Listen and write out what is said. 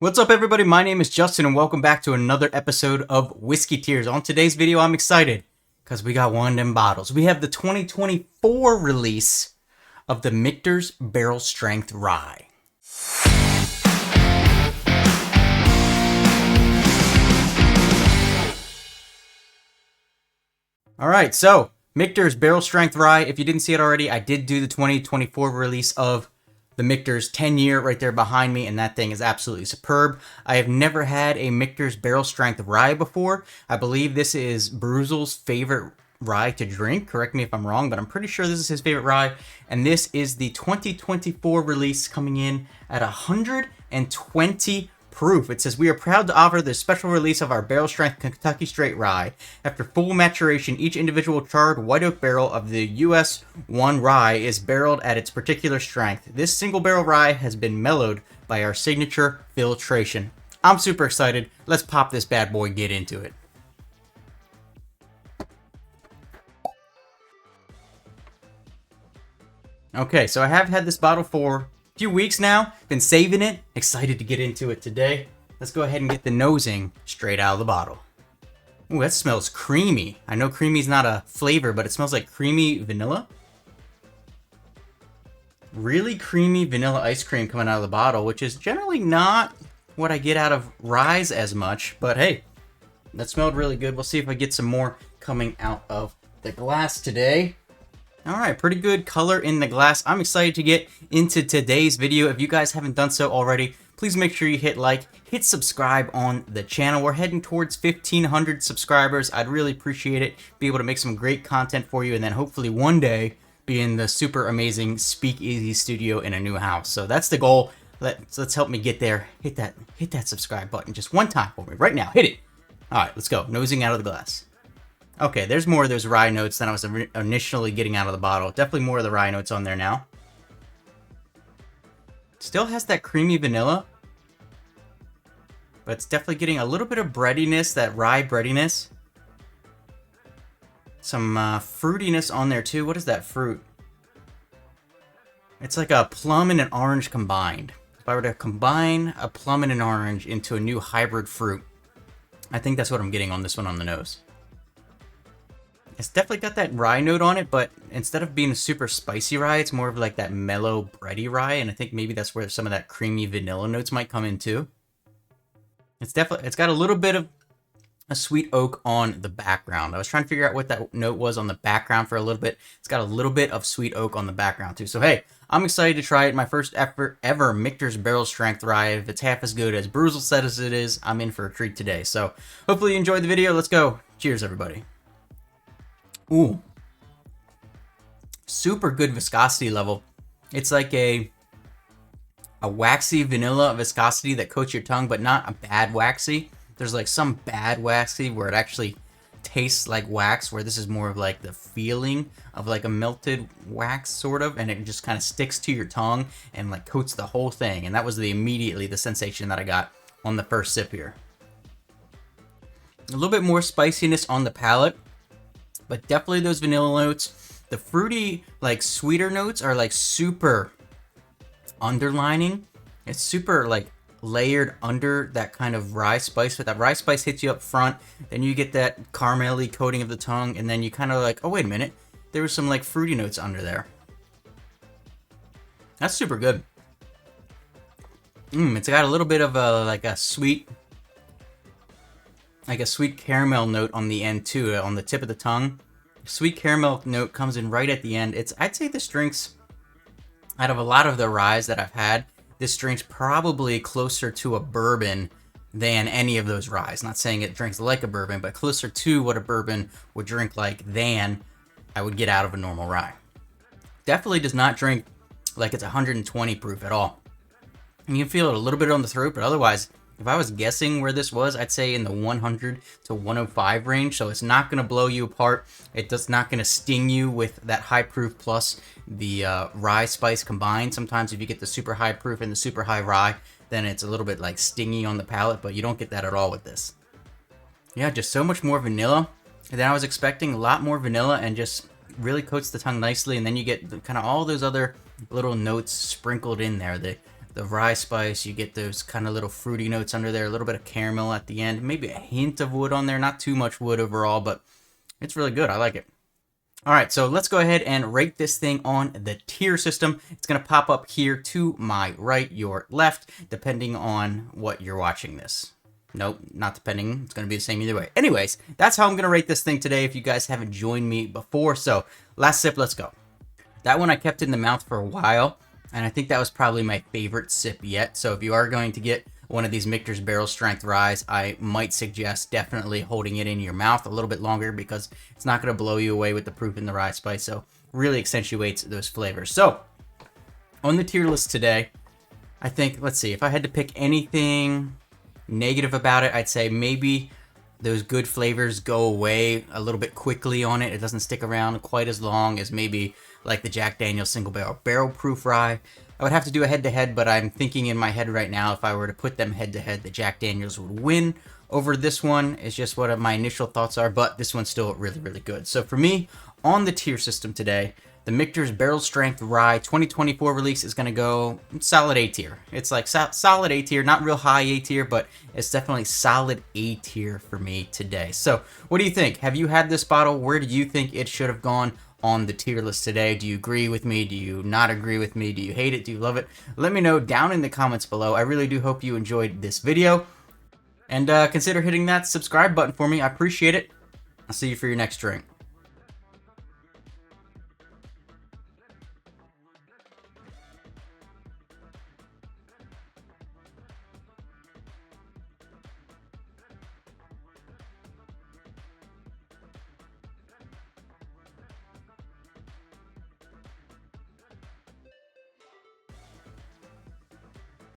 What's up, everybody? My name is Justin, and welcome back to another episode of Whiskey Tears. On today's video, I'm excited because we got one of them bottles. We have the 2024 release of the Michter's Barrel Strength Rye. All right, so Michter's Barrel Strength Rye. If you didn't see it already, I did do the 2024 release of the Michter's 10-year right there behind me, and that thing is absolutely superb. I have never had a Michter's Barrel Strength Rye before. I believe this is Bruzel's favorite rye to drink. Correct me if I'm wrong, but I'm pretty sure this is his favorite rye. And this is the 2024 release, coming in at 120 proof. It says, "We are proud to offer the special release of our barrel strength Kentucky Straight Rye. After full maturation, each individual charred white oak barrel of the US 1 rye is barreled at its particular strength. This single barrel rye has been mellowed by our signature filtration." I'm super excited. Let's pop this bad boy, get into it. Okay, so I have had this bottle for few weeks now, been saving it, excited to get into it today. Let's go ahead and get the nosing straight out of the bottle. Ooh, that smells creamy. I know creamy is not a flavor, but it smells like creamy vanilla. Really creamy vanilla ice cream coming out of the bottle, which is generally not what I get out of ryes as much, but hey, that smelled really good. We'll see if I get some more coming out of the glass today. All right, pretty good color in the glass. I'm excited to get into today's video. If you guys haven't done so already, please make sure you hit like, hit subscribe on the channel. We're heading towards 1,500 subscribers. I'd really appreciate it. Be able to make some great content for you, and then hopefully one day be in the super amazing Speakeasy studio in a new house. So that's the goal. Let's help me get there. Hit that subscribe button just one time for me right now. Hit it. All right, let's go. Nosing out of the glass. Okay, there's more of those rye notes than I was initially getting out of the bottle. Definitely more of the rye notes on there now. Still has that creamy vanilla, but it's definitely getting a little bit of breadiness, that rye breadiness. Some fruitiness on there too. What is that fruit? It's like a plum and an orange combined. If I were to combine a plum and an orange into a new hybrid fruit, I think that's what I'm getting on this one on the nose. It's definitely got that rye note on it, but instead of being a super spicy rye, it's more of like that mellow, bready rye, and I think maybe that's where some of that creamy vanilla notes might come in too. It's got a little bit of a sweet oak on the background. I was trying to figure out what that note was on the background for a little bit. It's got a little bit of sweet oak on the background too. So hey, I'm excited to try it. My first ever Michter's Barrel Strength Rye. If it's half as good as Bruzel said as it is, I'm in for a treat today. So hopefully you enjoyed the video. Let's go. Cheers, everybody. Ooh, super good viscosity level. It's like a waxy vanilla viscosity that coats your tongue, but not a bad waxy. There's like some bad waxy where it actually tastes like wax, where this is more of like the feeling of like a melted wax sort of, and it just kind of sticks to your tongue and like coats the whole thing. And that was immediately the sensation that I got on the first sip here. A little bit more spiciness on the palate, but definitely those vanilla notes. The fruity, like sweeter notes are like super underlining. It's super like layered under that kind of rye spice. But that rye spice hits you up front, then you get that caramelly coating of the tongue, and then you kind of like, oh wait a minute, there was some like fruity notes under there. That's super good. It's got a little bit of a sweet caramel note on the end too, on the tip of the tongue. Sweet caramel note comes in right at the end. I'd say this drink's, out of a lot of the ryes that I've had, this drink's probably closer to a bourbon than any of those ryes. Not saying it drinks like a bourbon, but closer to what a bourbon would drink like than I would get out of a normal rye. Definitely does not drink like it's 120 proof at all. And you can feel it a little bit on the throat, but otherwise, if I was guessing where this was, I'd say in the 100 to 105 range. So it's not going to blow you apart. It's not going to sting you with that high proof plus the rye spice combined. Sometimes if you get the super high proof and the super high rye, then it's a little bit like stingy on the palate, but you don't get that at all with this. Yeah, just so much more vanilla than I was expecting. A lot more vanilla, and just really coats the tongue nicely. And then you get kind of all those other little notes sprinkled in there. The the rye spice. You get those kind of little fruity notes under there, a little bit of caramel at the end, maybe a hint of wood on there, not too much wood overall, but it's really good. I like it. All right, so let's go ahead and rate this thing on the tier system. It's going to pop up here to my right, your left, depending on what you're watching this. Nope, not depending. It's going to be the same either way. Anyways, that's how I'm going to rate this thing today if you guys haven't joined me before. So last sip, let's go. That one I kept in the mouth for a while, and I think that was probably my favorite sip yet. So if you are going to get one of these Michter's barrel strength ryes, I might suggest definitely holding it in your mouth a little bit longer because it's not going to blow you away with the proof in the rye spice. So really accentuates those flavors. So on the tier list today, I think, let's see, if I had to pick anything negative about it, I'd say maybe those good flavors go away a little bit quickly on it. It doesn't stick around quite as long as maybe like the Jack Daniel's single barrel proof rye. I would have to do a head-to-head, but I'm thinking in my head right now, if I were to put them head-to-head, the Jack Daniel's would win over this one. It's just what my initial thoughts are, but this one's still really, really good. So for me, on the tier system today, the Michter's Barrel Strength Rye 2024 release is going to go solid A tier. It's like solid A tier, not real high A tier, but it's definitely solid A tier for me today. So what do you think? Have you had this bottle? Where do you think it should have gone on the tier list today? Do you agree with me? Do you not agree with me? Do you hate it? Do you love it? Let me know down in the comments below. I really do hope you enjoyed this video. And consider hitting that subscribe button for me. I appreciate it. I'll see you for your next drink.